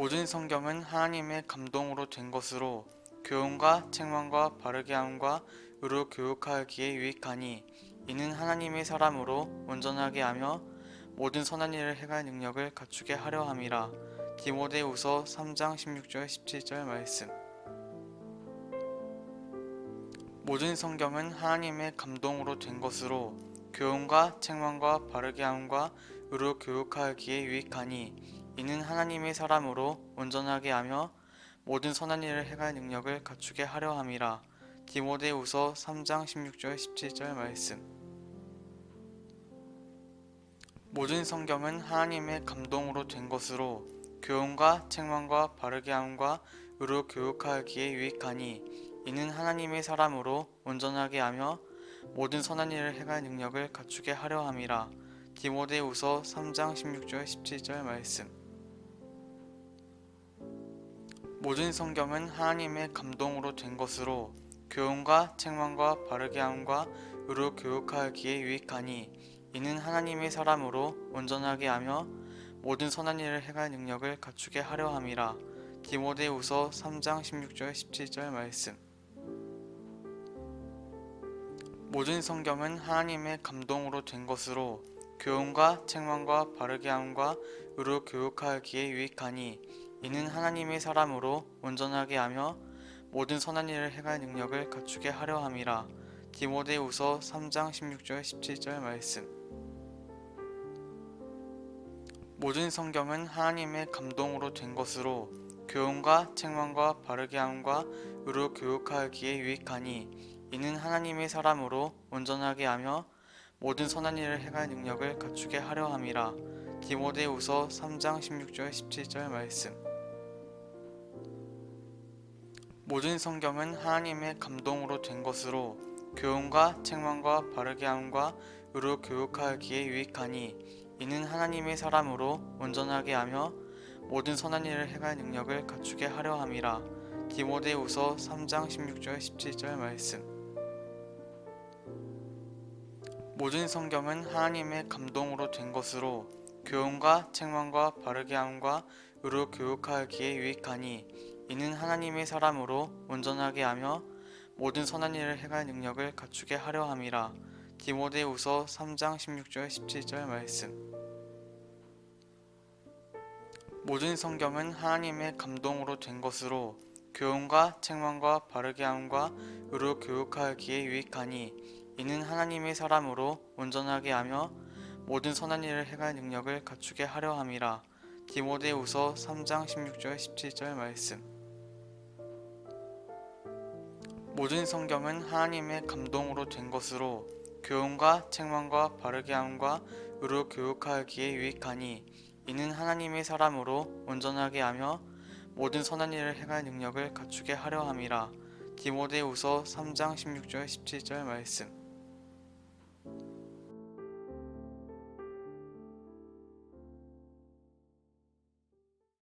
모든 성경은 하나님의 감동으로 된 것으로 교훈과 책망과 바르게 함과 의로 교육하기에 유익하니 이는 하나님의 사람으로 온전하게 하며 모든 선한 일을 행할 능력을 갖추게 하려 함이라. 디모데후서 3장 16절 17절 말씀. 모든 성경은 하나님의 감동으로 된 것으로 교훈과 책망과 바르게 함과 의로 교육하기에 유익하니 이는 하나님의 사람으로 온전하게 하며 모든 선한 일을 행할 능력을 갖추게 하려 함이라. 디모데후서 3장 16절 17절 말씀. 모든 성경은 하나님의 감동으로 된 것으로 교훈과 책망과 바르게 함과 의로 교육하기에 유익하니 이는 하나님의 사람으로 온전하게 하며 모든 선한 일을 행할 능력을 갖추게 하려 함이라. 디모데후서 3장 16절 17절 말씀. 모든 성경은 하나님의 감동으로 된 것으로 교훈과 책망과 바르게 함과 의로 교육하기에 유익하니 이는 하나님의 사람으로 온전하게 하며 모든 선한 일을 행할 능력을 갖추게 하려 함이라. 디모데후서 3장 16절 17절 말씀. 모든 성경은 하나님의 감동으로 된 것으로 교훈과 책망과 바르게 함과 의로 교육하기에 유익하니 이는 하나님의 사람으로 온전하게 하며 모든 선한 일을 행할 능력을 갖추게 하려 함이라. 디모데후서 3장 16절 17절 말씀. 모든 성경은 하나님의 감동으로 된 것으로 교훈과 책망과 바르게 함과 의로 교육하기에 유익하니 이는 하나님의 사람으로 온전하게 하며 모든 선한 일을 행할 능력을 갖추게 하려 함이라. 디모데후서 3장 16절 17절 말씀. 모든 성경은 하나님의 감동으로 된 것으로 교훈과 책망과 바르게 함과 의로 교육하기에 유익하니 이는 하나님의 사람으로 온전하게 하며 모든 선한 일을 행할 능력을 갖추게 하려 함이라. 디모데후서 3장 16절 17절 말씀. 모든 성경은 하나님의 감동으로 된 것으로 교훈과 책망과 바르게 함과 의로 교육하기에 유익하니 이는 하나님의 사람으로 온전하게 하며 모든 선한 일을 행할 능력을 갖추게 하려 함이라. 디모데후서 3장 16절 17절 말씀. 모든 성경은 하나님의 감동으로 된 것으로 교훈과 책망과 바르게 함과 의로 교육하기에 유익하니 이는 하나님의 사람으로 온전하게 하며 모든 선한 일을 행할 능력을 갖추게 하려 함이라. 디모데후서 3장 16절 17절 말씀. 모든 성경은 하나님의 감동으로 된 것으로 교훈과 책망과 바르게 함과 의로 교육하기에 유익하니 이는 하나님의 사람으로 온전하게 하며 모든 선한 일을 행할 능력을 갖추게 하려 함이라. 디모데후서 3장 16절 17절 말씀.